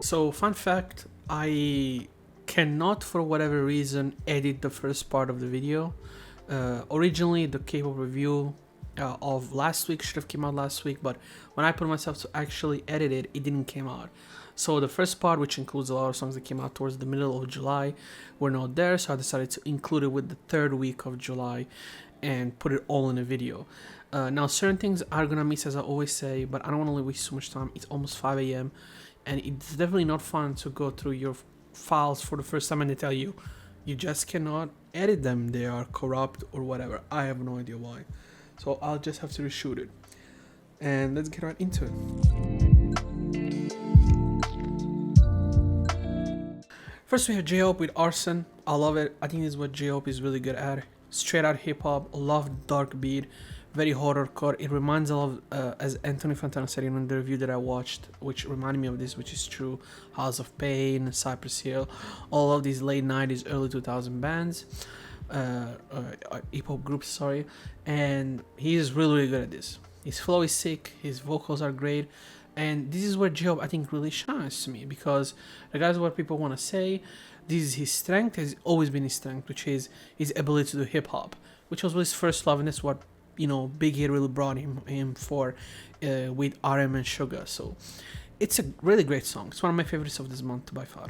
So, fun fact, I cannot, for whatever reason, edit the first part of the video. Originally, the K-pop review of last week should have came out last week, but when I put myself to actually edit it, it didn't come out. So the first part, which includes a lot of songs that came out towards the middle of July, were not there. So I decided to include it with the third week of July and put it all in a video. Now, certain things are gonna miss, as I always say, but I don't want to waste so much time. It's almost 5 a.m. and it's definitely not fun to go through your files for the first time and they tell you you just cannot edit them. They are corrupt or whatever. I have no idea why. So I'll just have to reshoot it. And let's get right into it. First we have J-Hope with Arson. I love it. I think this is what J-Hope is really good at. Straight out hip hop, love dark beat, very horrorcore. It reminds a lot of, as Anthony Fantano said in the review that I watched, which reminded me of this, which is true. House of Pain, Cypress Hill, all of these late 90s, early 2000 bands, hip hop groups, sorry. And he is really, really good at this. His flow is sick, his vocals are great. And this is where J-Hope, I think, really shines to me, because regardless of what people want to say, this is his strength, has always been his strength, which is his ability to do hip hop, which was his first love, and that's what, you know, Big Hit really brought him for with RM and Sugar. So it's a really great song. It's one of my favorites of this month by far.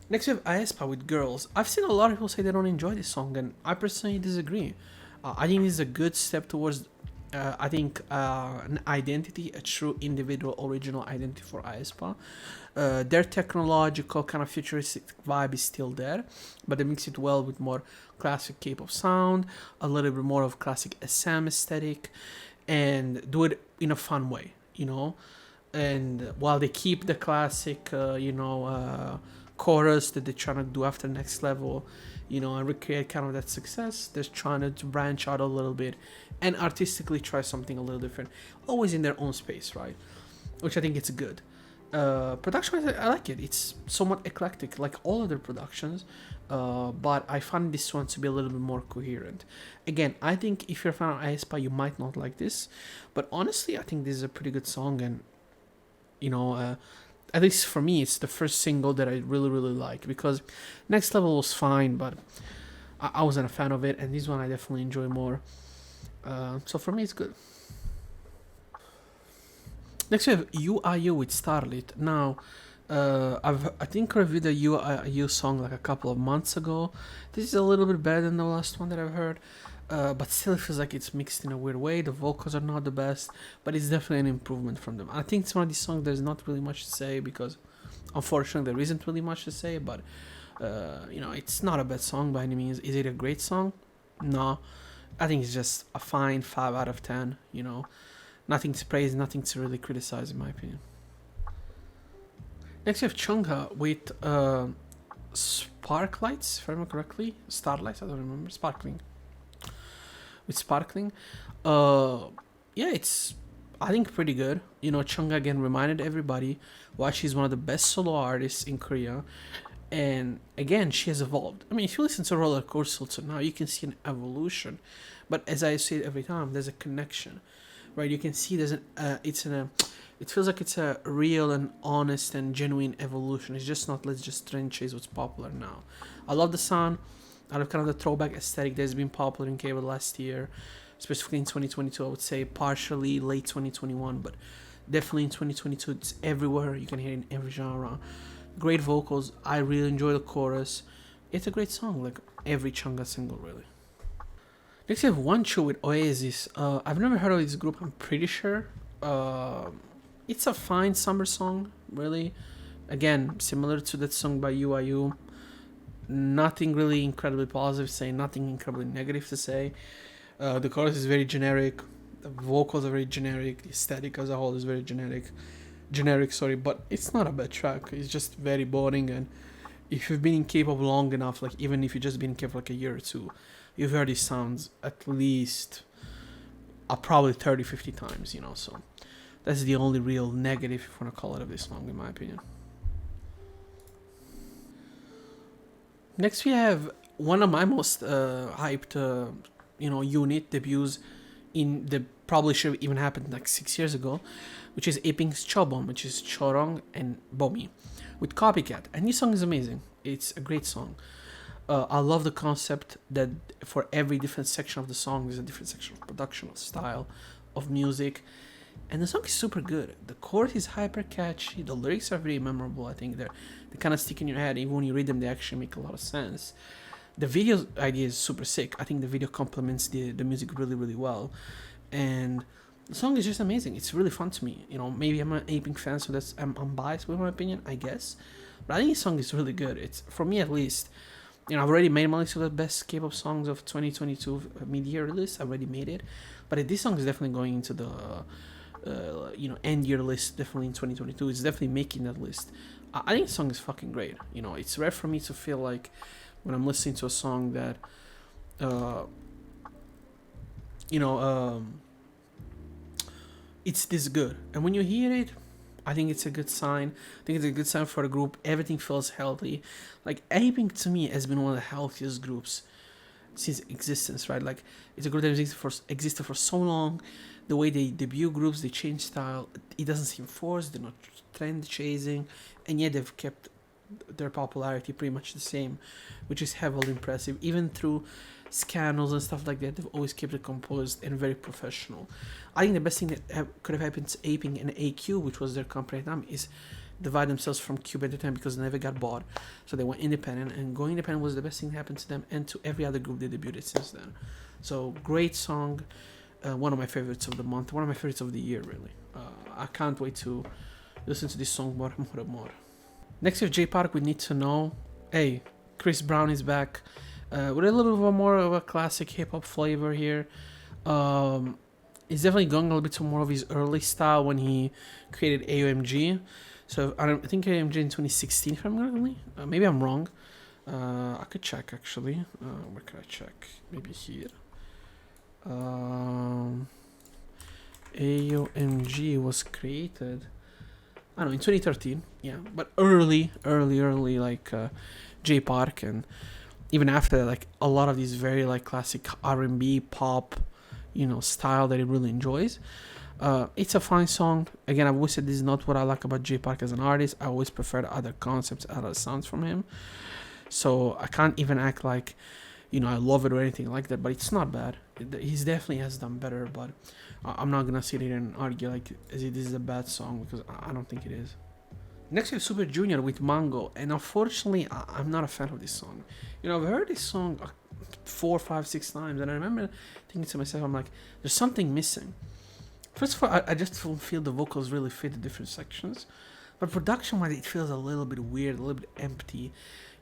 Next we have aespa with Girls. I've seen a lot of people say they don't enjoy this song, and I personally disagree. I think this is a good step towards an identity, a true individual original identity for aespa. Their technological kind of futuristic vibe is still there, but they mix it well with more classic K-pop sound, a little bit more of classic SM aesthetic, and do it in a fun way, you know. And while they keep the classic, chorus that they're trying to do after Next Level, you know, and recreate kind of that success, they're trying to branch out a little bit and artistically try something a little different, always in their own space, right? Which I think it's good. Production, I like it. It's somewhat eclectic, like all other productions, but I find this one to be a little bit more coherent. Again, I think if you're a fan of aespa, you might not like this, but honestly, I think this is a pretty good song, and you know, at least for me, it's the first single that I really, really like, because Next Level was fine, but I wasn't a fan of it, and this one I definitely enjoy more. So for me, it's good. Next we have You Are You with Starlit. Now, I think I reviewed the You Are You song like a couple of months ago. This is a little bit better than the last one that I've heard, but still it feels like it's mixed in a weird way. The vocals are not the best, but it's definitely an improvement from them. I think it's one of these songs there's not really much to say, because unfortunately there isn't really much to say, but it's not a bad song by any means. Is it a great song? No. I think it's just a fine 5 out of 10, you know. Nothing to praise, nothing to really criticize, in my opinion. Next we have Chungha with Sparklights, if I remember correctly. Starlights, I don't remember. Sparkling. With Sparkling. Yeah, it's, I think, pretty good. You know, Chungha again reminded everybody why she's one of the best solo artists in Korea. And again, she has evolved. I mean, if you listen to Roller Coaster till now, you can see an evolution. But as I say every time, there's a connection, right? You can see it feels like it's a real and honest and genuine evolution. It's just not, let's just trend chase what's popular now. I love the sound. I love kind of the throwback aesthetic that's been popular in K-pop last year, specifically in 2022. I would say partially late 2021, but definitely in 2022, it's everywhere. You can hear it in every genre. Great vocals. I really enjoy the chorus. It's a great song, like every Chungha single, really. Next we have One Chu with Oasis. I've never heard of this group, I'm pretty sure. It's a fine summer song, really. Again, similar to that song by You. Nothing really incredibly positive to say, nothing incredibly negative to say. The chorus is very generic. The vocals are very generic. The aesthetic as a whole is very generic, but it's not a bad track. It's just very boring, and if you've been in K-pop long enough, like even if you've just been in K-pop like a year or two, you've heard these sounds at least probably 30-50 times, you know. So that's the only real negative, if you want to call it, of this song, in my opinion. Next we have one of my most hyped unit debuts in the probably should have even happened like 6 years ago, which is Aping's Chobom, which is Chorong and Bomi, with Copycat. And this song is amazing. It's a great song. I love the concept that for every different section of the song, there's a different section of production, of style, of music. And the song is super good. The chorus is hyper catchy. The lyrics are very memorable. I think they kind of stick in your head. Even when you read them, they actually make a lot of sense. The video idea is super sick. I think the video complements the music really, really well. And the song is just amazing. It's really fun to me. You know, maybe I'm an Aping fan, so I'm biased with my opinion, I guess. But I think the song is really good. It's, for me at least, you know, I've already made my list of the best K-pop songs of 2022 mid-year list. I already made it. But this song is definitely going into the end year list, definitely in 2022. It's definitely making that list. I think the song is fucking great. You know, it's rare for me to feel like when I'm listening to a song that, it's this good. And when you hear it, I think it's a good sign. I think it's a good sign for the group. Everything feels healthy. Like, Aping to me has been one of the healthiest groups since existence, right? Like, it's a group that existed for so long. The way they debut groups, they change style. It doesn't seem forced. They're not trend chasing, and yet they've kept their popularity pretty much the same, which is heavily impressive. Even through scandals and stuff like that, they've always kept it composed and very professional. I think the best thing that could have happened to Aping and AQ, which was their company at the time, is divide themselves from Cube Entertainment because they never got bought. So they went independent, and going independent was the best thing that happened to them and to every other group they debuted since then. So great song. One of my favorites of the month, one of my favorites of the year, really. I can't wait to listen to this song more and more and more. Next with J Park, we need to know, hey, Chris Brown is back with a little bit more of a classic hip-hop flavor here. He's definitely going a little bit to more of his early style when he created AOMG. So I think AOMG in 2016, if I'm not maybe I'm wrong. I could check, actually. Where could I check? Maybe here. AOMG was created, I don't know, in 2013, yeah, but early, like J Park, and even after that, like a lot of these very like classic R&B pop, you know, style that he really enjoys. It's a fine song. Again, I've always said this is not what I like about J Park as an artist. I always prefer the other concepts, other sounds from him. So I can't even act like, you know, I love it or anything like that, but it's not bad. He definitely has done better, but I'm not gonna sit here and argue like this is a bad song, because I don't think it is. Next we have Super Junior with Mango, and unfortunately I'm not a fan of this song. You know, I've heard this song 4, 5, 6 times, and I remember thinking to myself, I'm like, there's something missing. First of all, I just don't feel the vocals really fit the different sections, but production-wise it feels a little bit weird, a little bit empty.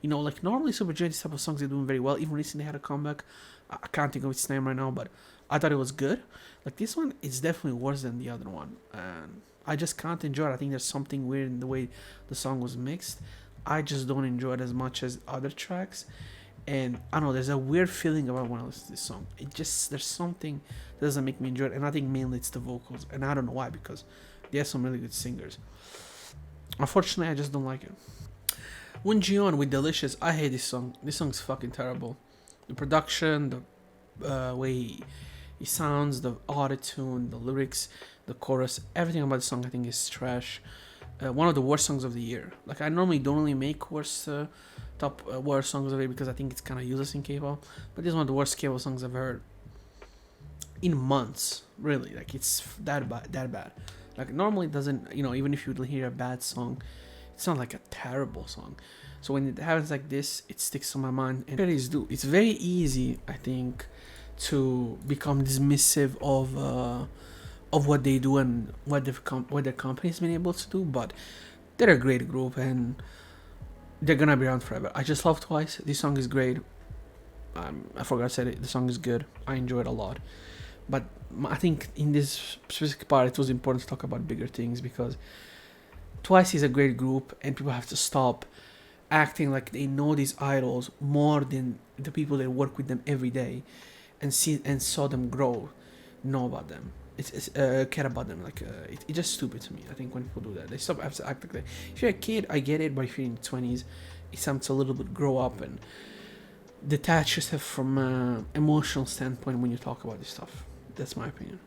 You know, like normally Super Junior, this type of songs, they're doing very well. Even recently had a comeback. I can't think of its name right now, but I thought it was good. Like this one, it's definitely worse than the other one, and I just can't enjoy it. I think there's something weird in the way the song was mixed. I just don't enjoy it as much as other tracks, and I don't know, there's a weird feeling about when I listen to this song. There's something that doesn't make me enjoy it, and I think mainly it's the vocals, and I don't know why, because they have some really good singers. Unfortunately, I just don't like it. Won Ji-yeon with Delicious. I hate this song. This song's fucking terrible. The production, the way he sounds, the auto-tune, the lyrics, the chorus, everything about the song I think is trash. One of the worst songs of the year. Like, I normally don't really make worst songs of it because I think it's kind of useless in K-pop. But this is one of the worst K-pop songs I've heard in months. Really, like it's that bad. Like normally it doesn't, you know, even if you hear a bad song, it's not like a terrible song. So when it happens like this, it sticks to my mind. And it do. It's very easy, I think, to become dismissive of what they do and what their company's been able to do. But they're a great group and they're gonna be around forever. I just love Twice. This song is great. I forgot I said it. The song is good. I enjoy it a lot. But I think in this specific part, it was important to talk about bigger things because Twice is a great group and people have to stop acting like they know these idols more than the people that work with them every day and saw them grow, know about them. It's care about them. Like it's just stupid to me. I think when people do that, they stop have to act like that. If you're a kid, I get it, but if you're in your 20s, it's time to a little bit grow up and detach yourself from an emotional standpoint when you talk about this stuff. That's my opinion.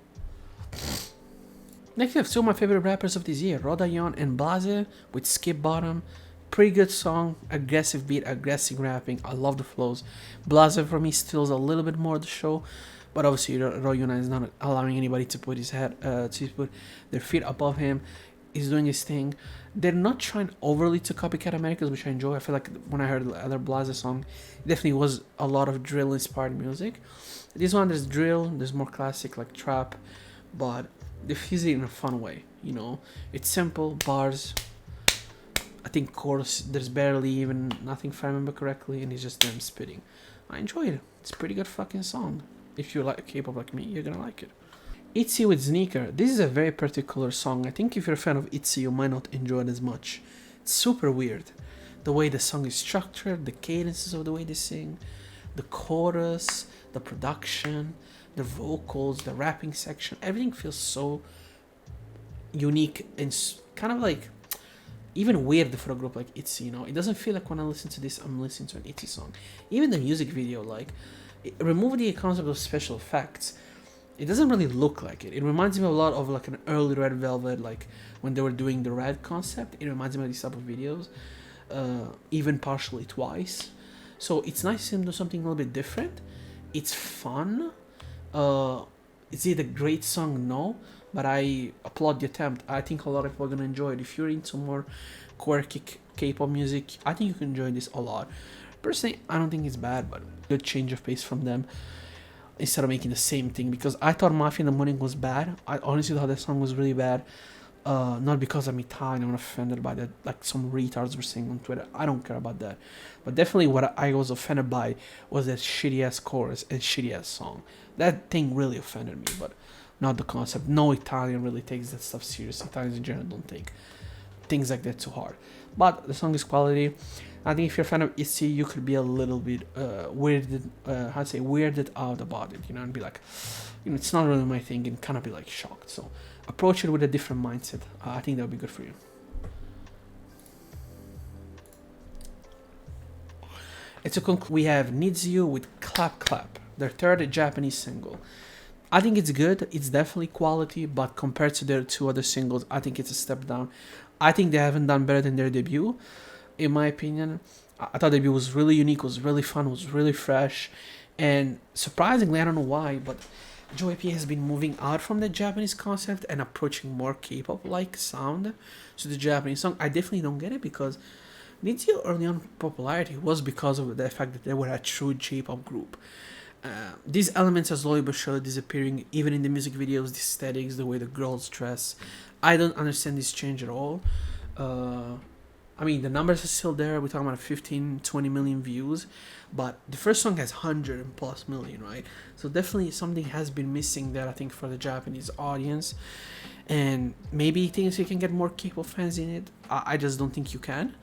Next, we have two of my favorite rappers of this year, Rodayon and Blase with Skip Bottom. Pretty good song, aggressive beat, aggressive rapping. I love the flows. Blase for me steals a little bit more of the show, but obviously Rodayon is not allowing anybody to put his head, to put their feet above him. He's doing his thing. They're not trying overly to copycat Americans, which I enjoy. I feel like when I heard the other Blase song, it definitely was a lot of drill inspired music. This one, there's drill, there's more classic like trap, but diffuse it in a fun way. You know, it's simple bars. I think chorus there's barely even nothing if I remember correctly, and it's just them spitting. I enjoy it. It's a pretty good fucking song. If you like K-pop like me, you're gonna like it. ITZY with Sneaker. This is a very particular song. I think if you're a fan of ITZY, you might not enjoy it as much. It's super weird. The way the song is structured, the cadences of the way they sing, the chorus, the production, the vocals, the rapping section, everything feels so unique and kind of like even weird for a group like ITZY, you know. It doesn't feel like when I listen to this, I'm listening to an ITZY song. Even the music video, like, remove the concept of special effects. It doesn't really look like it. It reminds me a lot of like an early Red Velvet, like when they were doing the Red concept. It reminds me of these type of videos, even partially twice. So it's nice to see them do something a little bit different. It's fun. Is it a great song? No, but I applaud the attempt. I think a lot of people are gonna enjoy it. If you're into more quirky K-pop music, I think you can enjoy this a lot. Personally, I don't think it's bad, but good change of pace from them instead of making the same thing, because I thought Mafia in the Morning was bad. I honestly thought that song was really bad. Not because I'm Italian, I'm offended by that, like some retards were saying on Twitter. I don't care about that. But definitely what I was offended by was that shitty ass chorus and shitty ass song. That thing really offended me, but not the concept. No Italian really takes that stuff seriously. Italians in general don't take things like that too hard. But the song is quality. I think if you're a fan of ITZY, you could be a little bit weirded out about it, you know, and be like, you know, it's not really my thing, and kind of be like shocked. So approach it with a different mindset. I think that would be good for you. We have Needs You with Clap Clap, their third Japanese single. I think it's good. It's definitely quality, but compared to their two other singles, I think it's a step down. I think they haven't done better than their debut, in my opinion. I thought debut was really unique, was really fun, was really fresh, and surprisingly, I don't know why, but Joey P has been moving out from the Japanese concept and approaching more K-pop like sound. So the Japanese song, I definitely don't get it, because Nitsu's early on popularity was because of the fact that they were a true J-pop group. These elements are slowly but surely disappearing, even in the music videos, the aesthetics, the way the girls dress. I don't understand this change at all. I mean, the numbers are still there. We're talking about 15, 20 million views, but the first song has 100 plus million, right? So definitely something has been missing there, I think, for the Japanese audience. And maybe he thinks he can get more K-pop fans in it. I just don't think you can,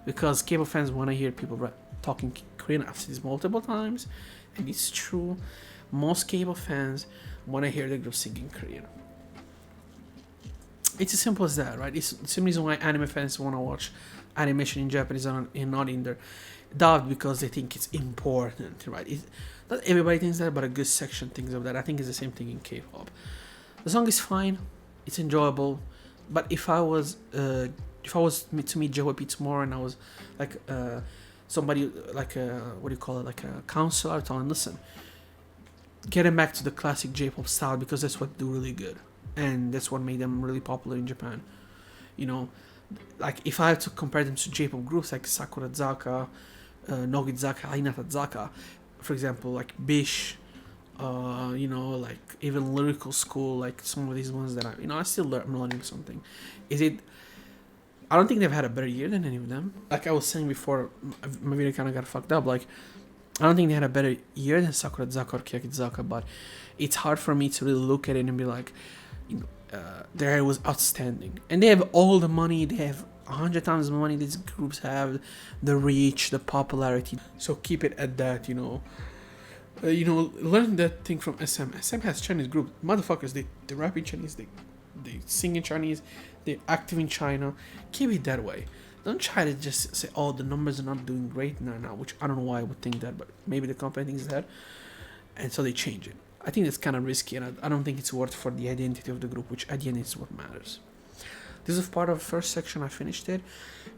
because K-pop fans want to hear people talking Korean. I've seen this multiple times, and it's true. Most K-pop fans want to hear the group singing Korean. It's as simple as that, right? It's the same reason why anime fans want to watch animation in Japanese and not in their dubbed, because they think it's important, right? Not everybody thinks that, but a good section thinks of that. I think it's the same thing in K-pop. The song is fine, it's enjoyable, but if I was to meet JYP tomorrow and I was like somebody like what do you call it, like a counselor, telling, listen, getting back to the classic J-pop style, because that's what they do really good, and that's what made them really popular in Japan. You know, like if I have to compare them to J-pop groups like Sakurazaka, Nogizaka, Hinatazaka, for example, like Bish, you know, like even Lyrical School, like some of these ones that I still I'm learning something. I don't think they've had a better year than any of them. Like I was saying before, my video kind of got fucked up. Like, I don't think they had a better year than Sakurazaka or Kiyakizaka, but it's hard for me to really look at it and be like, their hair was outstanding. And they have all the money, they have 100 times the money these groups have, the reach, the popularity. So keep it at that, learn that thing from SM. SM has Chinese groups. Motherfuckers, they rap in Chinese, they sing in Chinese, they're active in China. Keep it that way. Don't try to just say, oh, the numbers are not doing great now, which I don't know why I would think that, but maybe the company thinks that, and so they change it. I think that's kind of risky, and I don't think it's worth for the identity of the group, which at the end is what matters. This is part of the first section. I finished it,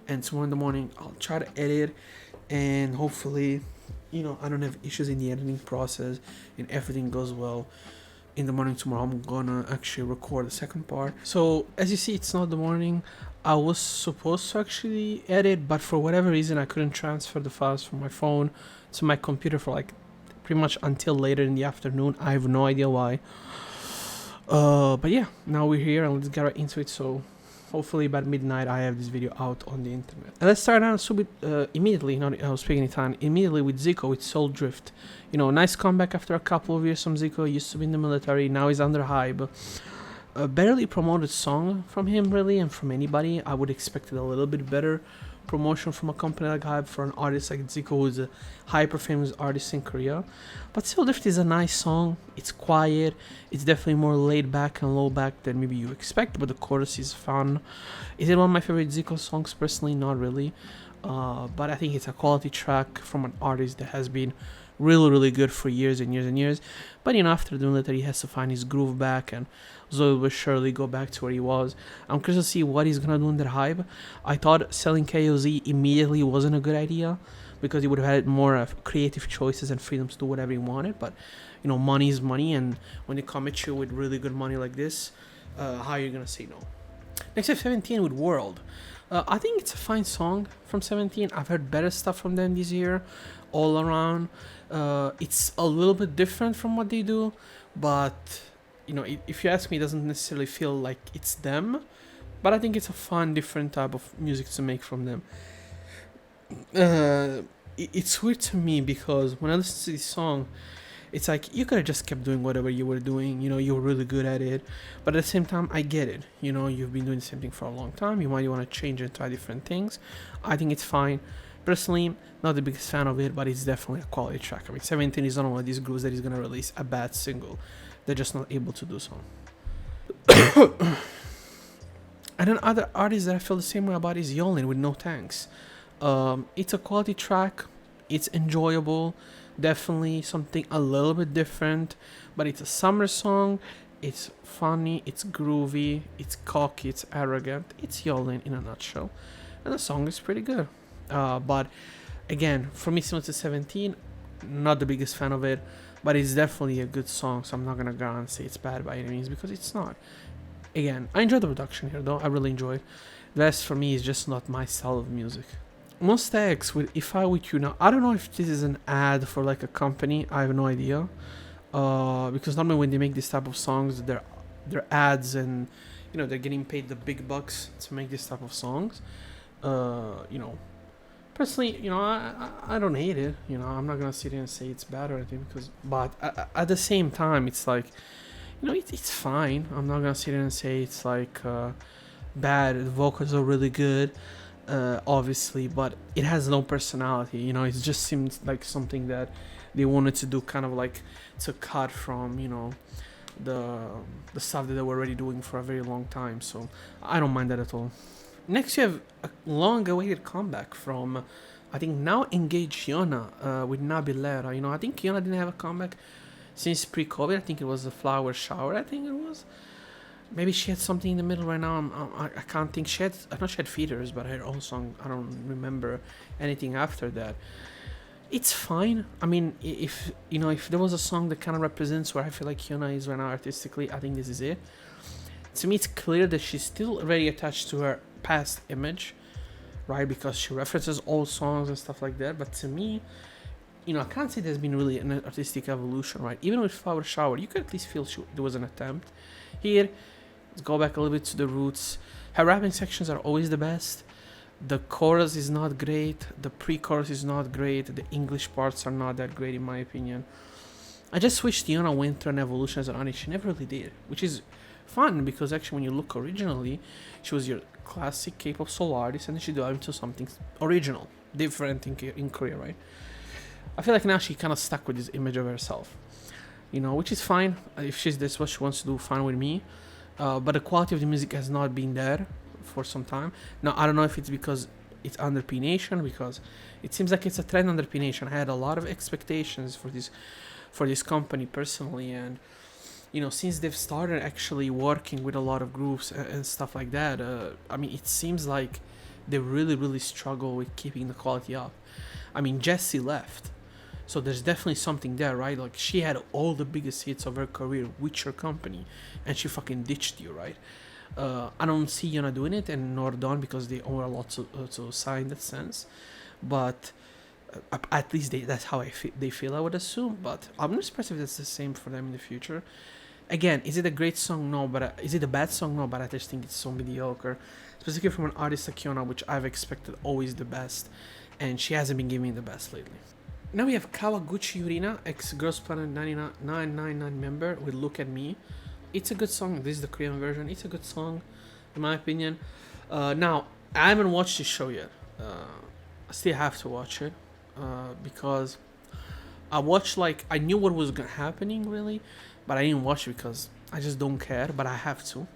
and tomorrow in the morning I'll try to edit, and hopefully, I don't have issues in the editing process, and everything goes well. In the morning tomorrow, I'm gonna actually record the second part. So as you see, it's not the morning. I was supposed to actually edit, but for whatever reason, I couldn't transfer the files from my phone to my computer for like pretty much until later in the afternoon. I have no idea why. But yeah, now we're here and let's get right into it. So hopefully by midnight I have this video out on the internet. And let's start out immediately, I was speaking Italian, immediately with Zico, with Soul Drift. Nice comeback after a couple of years from Zico. Used to be in the military, now he's under hype. A barely promoted song from him, really, and from anybody. I would expect a little bit better promotion from a company like Hype for an artist like Zico, who's a hyper-famous artist in Korea. But Soul Drift is a nice song. It's quiet. It's definitely more laid back and low back than maybe you expect, but the chorus is fun. Is it one of my favorite Zico songs? Personally, not really. But I think it's a quality track from an artist that has been really, really good for years and years and years. But after the military, he has to find his groove back, and Zoe will surely go back to where he was. I'm curious to see what he's gonna do in that Hype. I thought selling KOZ immediately wasn't a good idea, because he would have had more creative choices and freedom to do whatever he wanted. But money is money, and when they come at you with really good money like this, how are you gonna say no? Next up, 17 with World. I think it's a fine song from 17. I've heard better stuff from them this year, all around. It's a little bit different from what they do, but if you ask me, it doesn't necessarily feel like it's them. But I think it's a fun, different type of music to make from them. It's weird to me because when I listen to this song, it's like you could have just kept doing whatever you were doing. You were really good at it. But at the same time, I get it. You've been doing the same thing for a long time. You might want to change and try different things. I think it's fine. Personally, not the biggest fan of it, but it's definitely a quality track. 17 is not one of these groups that is going to release a bad single. They're just not able to do so. And then other artists that I feel the same way about is Yolin with No Thanks. It's a quality track. It's enjoyable. Definitely something a little bit different. But it's a summer song. It's funny. It's groovy. It's cocky. It's arrogant. It's Yolin in a nutshell. And the song is pretty good. But again, for me, similar to 17, not the biggest fan of it. But it's definitely a good song. So I'm not going to go and say it's bad by any means, because it's not. Again, I enjoy the production here though. I really enjoy it. The rest for me is just not my style of music. Most X with If I With You Now. I don't know if this is an ad for like a company. I have no idea. Because normally when they make this type of songs, they're ads, and they're getting paid the big bucks to make this type of songs. Personally, I don't hate it. I'm not gonna sit here and say it's bad or anything, but at the same time, it's like, it's fine. I'm not gonna sit here and say it's like bad. The vocals are really good, obviously, but it has no personality. It just seems like something that they wanted to do, kind of like to cut from the stuff that they were already doing for a very long time. So I don't mind that at all. Next, you have a long-awaited comeback from, I think, now engaged Yona with Nabilera. I think Yona didn't have a comeback since pre-COVID. I think it was the Flower Shower. I think it was. Maybe she had something in the middle right now. I can't think. I know she had feeders, but her own song, I don't remember anything after that. It's fine. I mean, if there was a song that kind of represents where I feel like Yona is right now artistically, I think this is it. To me, it's clear that she's still very attached to her past image, right? Because she references old songs and stuff like that. But to me, I can't say there's been really an artistic evolution, right? Even with Flower Shower, you could at least feel there was an attempt. Here, let's go back a little bit to the roots. Her rapping sections are always the best. The chorus is not great. The pre-chorus is not great. The English parts are not that great, in my opinion. I just wish Tiana went through an evolution as an artist. She never really did, which is fun, because actually when you look originally, she was your classic K-pop solo artist, and then she delved into something original, different in Korea, right? I feel like now she kind of stuck with this image of herself, which is fine. If that's what she wants to do, fine with me. But the quality of the music has not been there for some time. Now, I don't know if it's because it's under P Nation, because it seems like it's a trend under P Nation. I had a lot of expectations for this for this company personally. And since they've started actually working with a lot of groups and stuff like that, I mean, it seems like they really, really struggle with keeping the quality up. I mean, Jessie left, so there's definitely something there, right? Like, she had all the biggest hits of her career with your company, and she fucking ditched you, right? I don't see Yana doing it, and nor Dawn, because they own a lot to sign in that sense. But at least that's how they feel, I would assume. But I'm not surprised if that's the same for them in the future. Again, is it a great song? No, but is it a bad song? No, but I just think it's so mediocre, specifically from an artist like Kiona, which I've expected always the best, and she hasn't been giving me the best lately. Now we have Kawaguchi Yurina, ex Girls Planet 999 member with Look at Me. It's a good song. This is the Korean version. It's a good song, in my opinion. Now, I haven't watched the show yet. I still have to watch it because I watched, like, I knew what was happening really, but I didn't watch it because I just don't care. But I have to.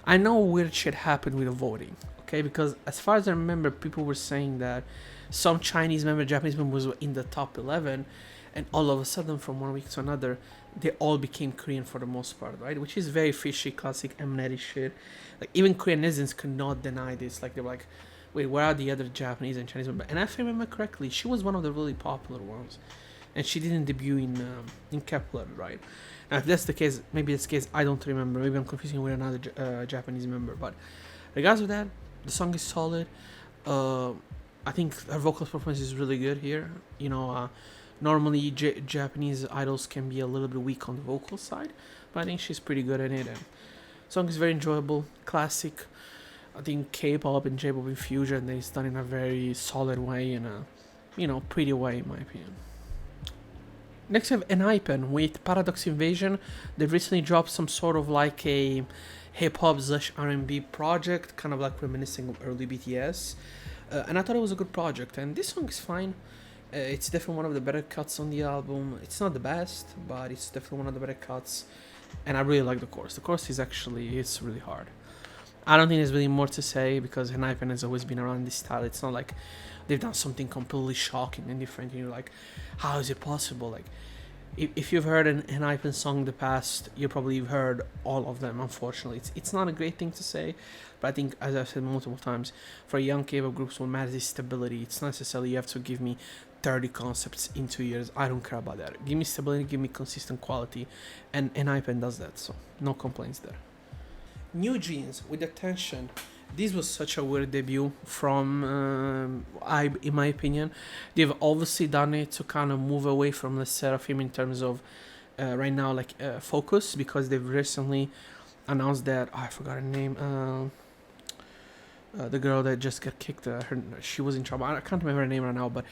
I know weird shit happened with the voting, okay? Because as far as I remember, people were saying that some Chinese member, Japanese member was in the top 11, and all of a sudden, from one week to another, they all became Korean for the most part, right? Which is very fishy, classic Mnetty shit. Like, even Korean netizens could not deny this. Like, they were like, wait, where are the other Japanese and Chinese members? And if I remember correctly, she was one of the really popular ones. And she didn't debut in Kepler, right? Now, if that's the case, maybe that's the case, I don't remember. Maybe I'm confusing with another Japanese member. But regardless of that, the song is solid. I think her vocal performance is really good here. Normally Japanese idols can be a little bit weak on the vocal side, but I think she's pretty good at it. And the song is very enjoyable, classic. I think K-pop and J-pop infusion, they've done in a very solid way, in a pretty way, in my opinion. Next we have Enhypen with Paradox Invasion. They've recently dropped some sort of like a hip-hop / R&B project, kind of like reminiscing of early BTS. And I thought it was a good project, and this song is fine. It's definitely one of the better cuts on the album. It's not the best, but it's definitely one of the better cuts. And I really like the chorus. The chorus is it's really hard. I don't think there's really more to say because Enhypen has always been around this style. It's not like they've done something completely shocking and different. And you're like, how is it possible? Like, if you've heard an Enhypen song in the past, you probably have heard all of them, unfortunately. It's not a great thing to say, but I think, as I've said multiple times, for young K-pop groups, what matters is stability. It's not necessarily you have to give me 30 concepts in 2 years. I don't care about that. Give me stability, give me consistent quality, and Enhypen does that, so no complaints there. New Jeans with Attention. This was such a weird debut from in my opinion. They've obviously done it to kind of move away from the Seraphim in terms of right now, like, focus, because they've recently announced that I forgot her name. The girl that just got kicked, she was in trouble. I can't remember her name right now, but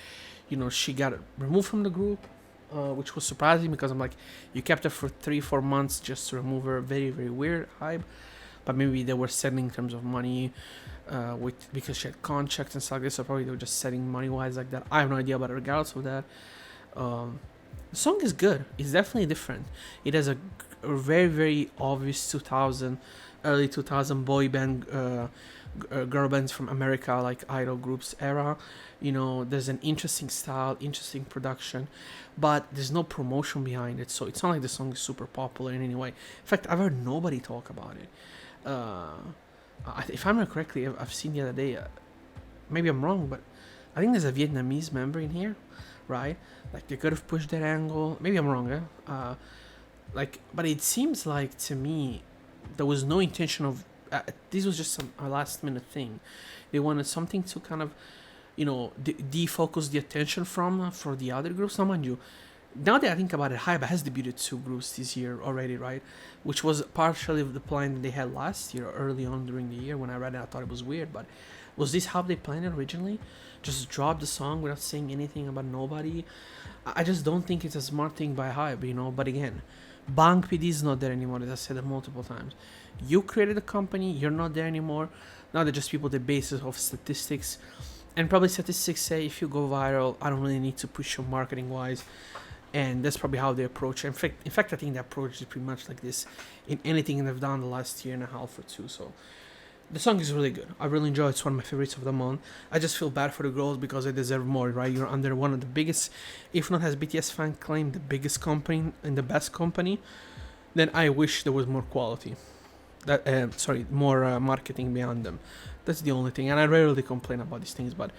she got removed from the group, which was surprising because I'm like, you kept her for 3-4 months just to remove her. Very, very weird hype. But maybe they were setting in terms of money, because she had contracts and stuff like this, so probably they were just setting money wise like that. I have no idea, but regardless of that, the song is good. It's definitely different. It has a very, very obvious early 2000 boy band, girl bands from America, like idol groups era. There's an interesting style, interesting production, but there's no promotion behind it, so it's not like the song is super popular in any way. In fact, I've heard nobody talk about it. If I remember correctly, I've seen the other day, maybe I'm wrong, but I think there's a Vietnamese member in here, right? Like, they could have pushed that angle. Maybe I'm wrong, but it seems like, to me, there was no intention of, this was just a last minute thing. They wanted something to kind of, defocus the attention from for the other groups. Now, mind you, now that I think about it, Hybe has debuted 2 groups this year already, right? Which was partially the plan that they had last year, early on during the year. When I read it, I thought it was weird, but was this how they planned it originally? Just drop the song without saying anything about nobody? I just don't think it's a smart thing by Hybe, But again, Bang PD is not there anymore, as I said it multiple times. You created a company, you're not there anymore. Now they're just people that basis off statistics. And probably statistics say if you go viral, I don't really need to push you marketing-wise. And that's probably how they approach it. In fact, I think the approach is pretty much like this in anything they've done the last year and a half or two. So The song is really good. I really enjoy it. It's one of my favorites of the month. I just feel bad for the girls because they deserve more, right? You're under one of the biggest, if not as BTS fan claim, the biggest company and the best company. Then I wish there was more quality. More marketing beyond them. That's the only thing. And I rarely complain about these things, but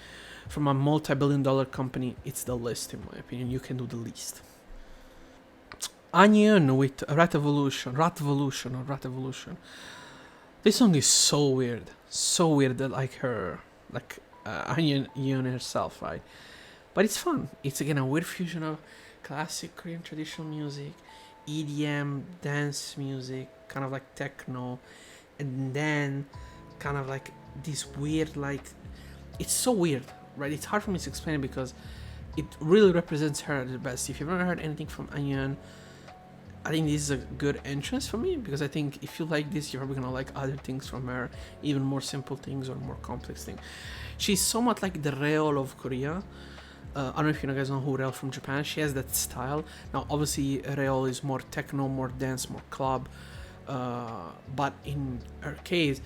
from a multi-billion-dollar company, it's the least, in my opinion. You can do the least. Onion with Rat Evolution. This song is so weird that like her, like Onion herself, right? But it's fun. It's again a weird fusion of classic Korean traditional music, EDM, dance music, kind of like techno, and then kind of like this weird like, it's so weird, right? It's hard for me to explain it because it really represents her the best. If you've never heard anything from Onion, I think this is a good entrance for me because I think if you like this, you're probably gonna like other things from her, even more simple things or more complex things. She's somewhat like the Reol of Korea. I don't know if you guys know who Reol from Japan. She has that style. Now, obviously, Reol is more techno, more dance, more club. But in her case,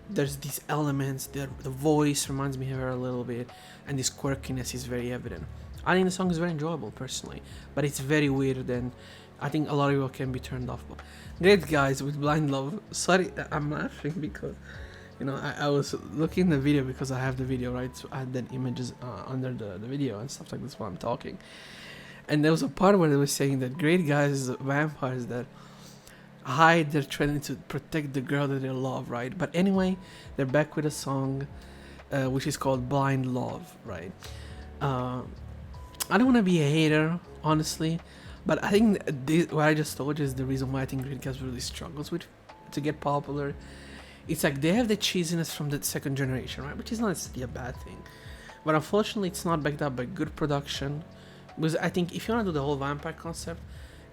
there's these elements. The voice reminds me of her a little bit, and this quirkiness is very evident. I think the song is very enjoyable personally, but it's very weird and I think a lot of people can be turned off. But Great Guys with Blind Love. Sorry, I'm laughing because, I was looking at the video because I have the video, right? So I had then images under the video and stuff like this while I'm talking. And there was a part where they were saying that great guys, vampires that hide, they're trying to protect the girl that they love, right? But anyway, they're back with a song which is called Blind Love, right? I don't want to be a hater, honestly. But I think what I just told you is the reason why I think Great Guys really struggles with to get popular. It's like they have the cheesiness from the second generation, right? Which is not necessarily a bad thing. But unfortunately, it's not backed up by good production. Because I think if you want to do the whole vampire concept,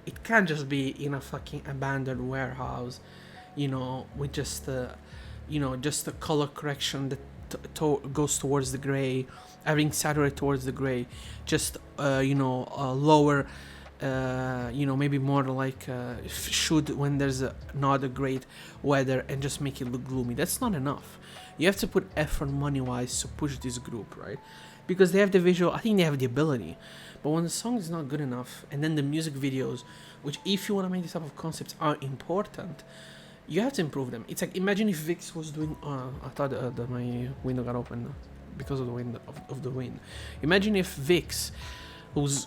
it can't just be in a fucking abandoned warehouse, with just just the color correction that goes towards the gray, everything saturated towards the gray, just lower. Maybe more like shoot when there's not a great weather and just make it look gloomy. That's not enough. You have to put effort money wise to push this group, right? Because they have the visual, I think they have the ability, but when the song is not good enough and then the music videos, which if you want to make this type of concepts are important, you have to improve them. It's like, imagine if Vix was doing I thought that my window got open because of the wind of the wind. Imagine if Vix, whose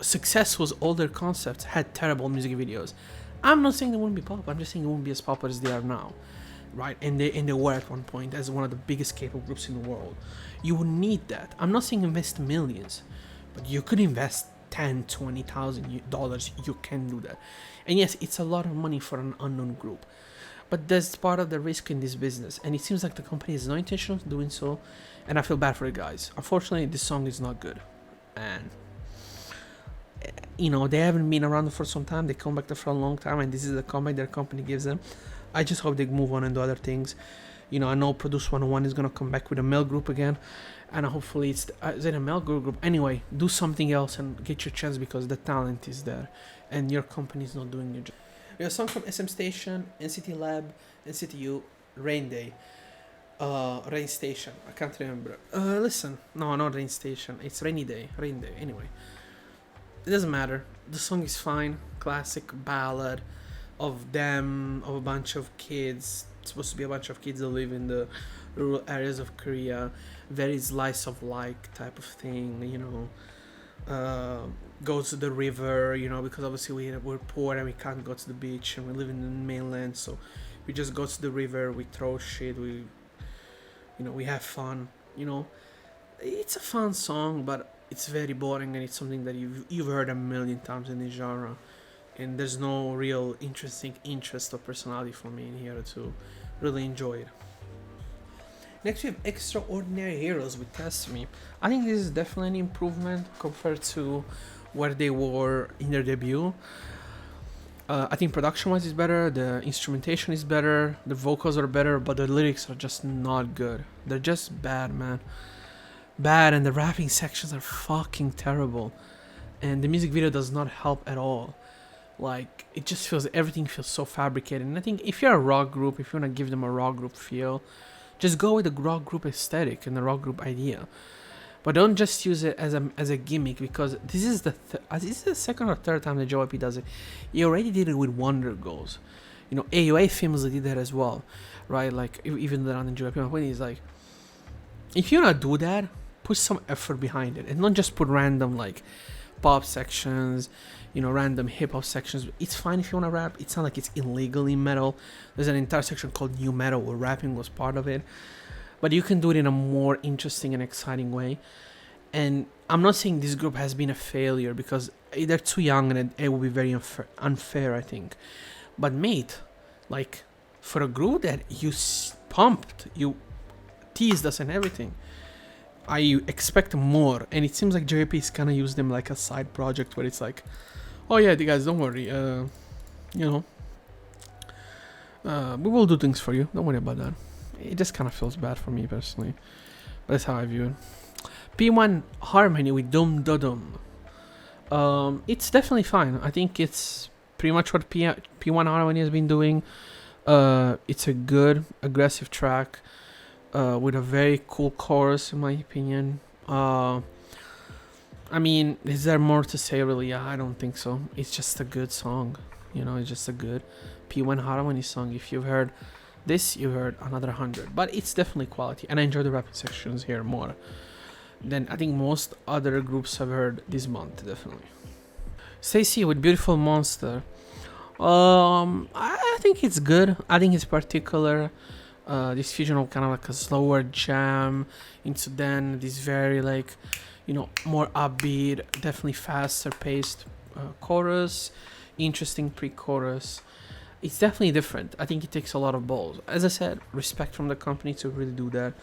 success was all their concepts, had terrible music videos. I'm not saying they wouldn't be popular, I'm just saying they wouldn't be as popular as they are now, right? And they were at one point as one of the biggest K-pop groups in the world. You would need that. I'm not saying invest millions, but you could invest $10,000-$20,000. You can do that. And yes, it's a lot of money for an unknown group, but that's part of the risk in this business, and it seems like the company has no intention of doing so, and I feel bad for the guys. Unfortunately, this song is not good, and they haven't been around for some time. They come back for a long time, and this is the comeback their company gives them. I just hope they move on and do other things. I know Produce 101 is gonna come back with a male group again, and hopefully it's is it a male group? Anyway, do something else and get your chance because the talent is there, and your company is not doing your job. We have a song from SM Station, NCT Lab, NCTU, Rain Day. Rain Station. I can't remember. Listen, no, not Rain Station. It's Rainy Day. Rain Day. Anyway. It doesn't matter. The song is fine. Classic ballad of them, of a bunch of kids. It's supposed to be a bunch of kids that live in the rural areas of Korea. Very slice of life type of thing, Go to the river, because obviously we're poor and we can't go to the beach and we live in the mainland, so we just go to the river, we throw shit, we have fun, It's a fun song, but it's very boring and it's something that you've heard a million times in this genre, and there's no real interest or personality for me in here to really enjoy it. Next we have Extraordinary Heroes with Test Me. I think this is definitely an improvement compared to where they were in their debut. I think production wise is better, the instrumentation is better, the vocals are better, but the lyrics are just not good. They're just bad, man. Bad, and the rapping sections are fucking terrible, and the music video does not help at all. Like it just feels, everything feels so fabricated. And I think if you're a rock group, if you want to give them a rock group feel, just go with the rock group aesthetic and the rock group idea. But don't just use it as a gimmick, because this is the second or third time that JYP does it. He already did it with Wonder Girls. You know, AOA famously did that as well, right? Like even around in JYP, my point is like, if you wanna do that, put some effort behind it, and don't just put random like pop sections, you know, random hip hop sections. It's fine if you wanna rap. It's not like it's illegal in metal. There's an entire section called new metal where rapping was part of it, but you can do it in a more interesting and exciting way. And I'm not saying this group has been a failure, because they're too young and it will be very unfair, I think. But mate, like, for a group that you pumped, you teased us and everything, I expect more. And it seems like JYP is kind of use them like a side project where it's like, oh yeah, you guys, don't worry, you know, we will do things for you. Don't worry about that. It just kind of feels bad for me personally, but that's how I view it. P1 Harmony with Dum Dum. It's definitely fine. I think it's pretty much what P1 Harmony has been doing. It's a good, aggressive track with a very cool chorus, in my opinion. I mean, is there more to say, really? Yeah, I don't think so. It's just a good song. You know, it's just a good P1 Harmony song. If you've heard this, you heard another 100. But it's definitely quality. And I enjoy the rapping sections here more than I think most other groups I've heard this month, definitely. Stacey with Beautiful Monster. I think it's good. I think it's particular. This fusion of kind of like a slower jam into then this very like, you know, more upbeat, definitely faster paced chorus, interesting pre-chorus. It's definitely different. I think it takes a lot of balls. As I said, respect from the company to really do that.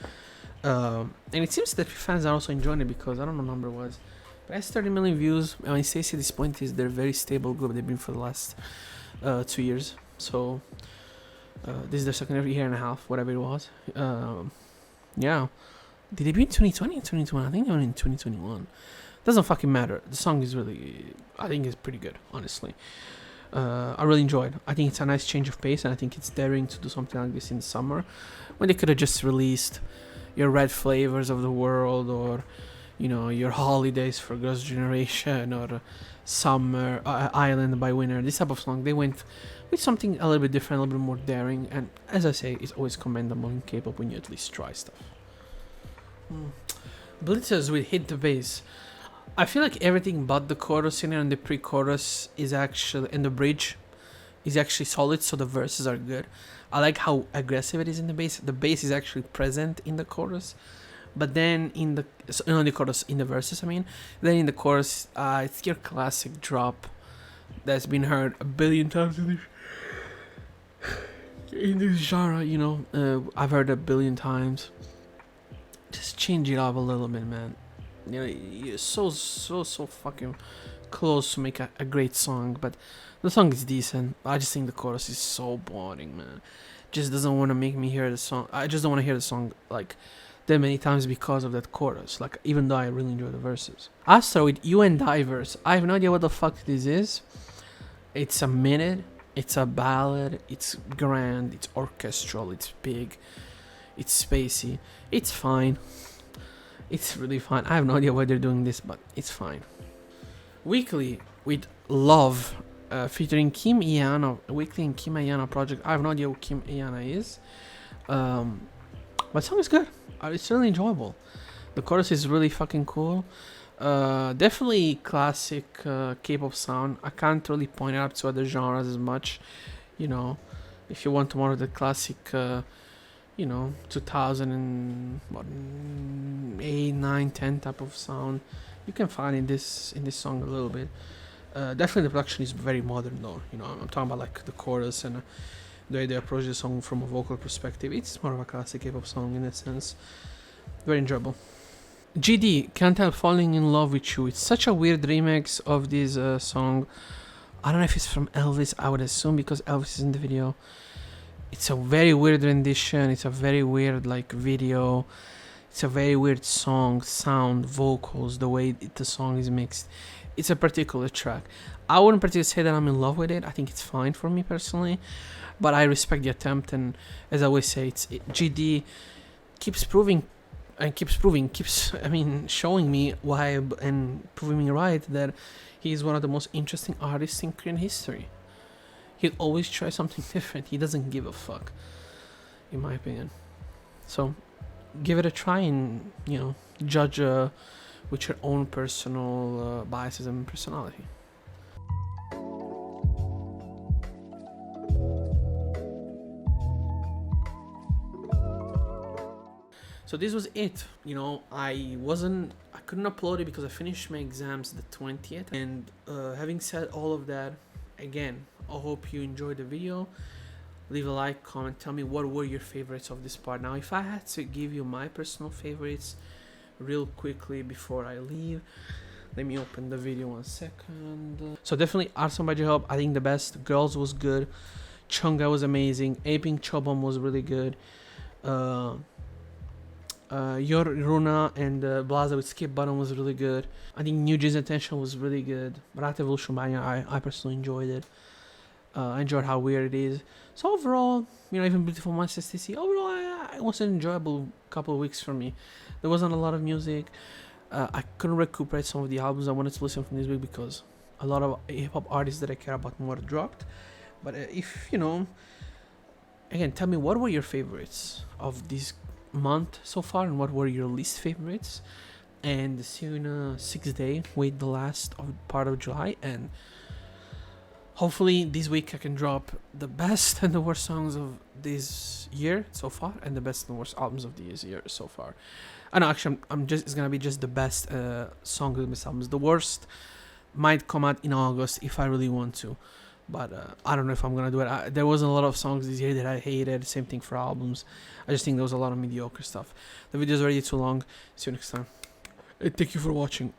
And it seems that fans are also enjoying it, because I don't know what number it was, but it has 30 million views. I mean, Stacey at this point is they're a very stable group. They've been for the last 2 years. So this is their second year and a half, whatever it was. Yeah. Did they be in 2020 and 2021? I think they were in 2021. Doesn't fucking matter. The song is really, I think it's pretty good, honestly. I really enjoyed. I think it's a nice change of pace, and I think it's daring to do something like this in the summer, when they could have just released your Red Flavors of the World, or you know, your Holidays for Girls' Generation, or Summer Island by Winner. This type of song, they went with something a little bit different, a little bit more daring, and as I say, it's always commendable in K-pop when you at least try stuff. Blitzers with Hit the Bass. I feel like everything but the chorus in it and the pre-chorus is actually, and the bridge is actually solid, so the verses are good. I like how aggressive it is in the bass. The bass is actually present in the chorus, but then in the chorus, in the verses, I mean, then in the chorus, it's your classic drop that's been heard a billion times in this genre. You know, I've heard it a billion times. Just change it up a little bit, man. You know, you're so fucking close to make a great song, but the song is decent. I just think the chorus is so boring, man. Just doesn't want to make me hear the song. I just don't want to hear the song like that many times because of that chorus. Like, even though I really enjoy the verses. Astra with You and Divers. I have no idea what the fuck this is. It's a minute. It's a ballad. It's grand. It's orchestral. It's big. It's spacey. It's fine. It's really fine. I have no idea why they're doing this, but it's fine. Weekly with Love, featuring Kim Iana. Weekly and Kim Iana project. I have no idea who Kim Iana is. But the song is good. It's really enjoyable. The chorus is really fucking cool. Definitely classic K-pop sound. I can't really point it up to other genres as much. You know, if you want more of the classic, 2008, 9, 10 type of sound, you can find in this song a little bit. Definitely the production is very modern though. You know, I'm talking about like the chorus and the way they approach the song from a vocal perspective. It's more of a classic K-pop song in that sense. Very enjoyable. GD, Can't Help Falling in Love with You. It's such a weird remix of this song. I don't know if it's from Elvis. I would assume, because Elvis is in the video. It's a very weird rendition. It's a very weird like video. It's a very weird song, sound, vocals, the way the song is mixed. it's a particular track. I wouldn't particularly say that I'm in love with it. I think it's fine for me personally, but I respect the attempt. And as I always say, GD keeps proving and keeps I mean showing me why and proving me right that he's one of the most interesting artists in Korean history. He'll always try something different. He doesn't give a fuck, in my opinion. So give it a try and judge with your own personal biases and personality. So this was it. I couldn't upload it because I finished my exams the 20th. And having said all of that, again, I hope you enjoyed the video. Leave a like, comment, tell me what were your favorites of this part. Now, if I had to give you my personal favorites real quickly before I leave, let me open the video 1 second. So definitely Arson by J-Hope, I think the best. Girls was good. Chunga was amazing. Aping Chobom was really good. Yor Runa and Blaza with Skip Button was really good. I think New Jeans Attention was really good. Rat Evolution Banya, I personally enjoyed it. I enjoyed how weird it is. So overall, even Beautiful Monsters TC, overall, it was an enjoyable couple of weeks for me. There wasn't a lot of music. I couldn't recuperate some of the albums I wanted to listen from this week because a lot of hip-hop artists that I care about more dropped. But again, tell me what were your favorites of this month so far and what were your least favorites. And see you in a 6 day, wait the last part of July, and hopefully this week I can drop the best and the worst songs of this year so far and the best and worst albums of this year so far. And actually it's gonna be just the best songs of this albums. The worst might come out in August if I really want to, but I don't know if I'm gonna do it. There wasn't a lot of songs this year that I hated. Same thing for albums. I just think there was a lot of mediocre stuff. The video is already too long. See you next time. Thank you for watching.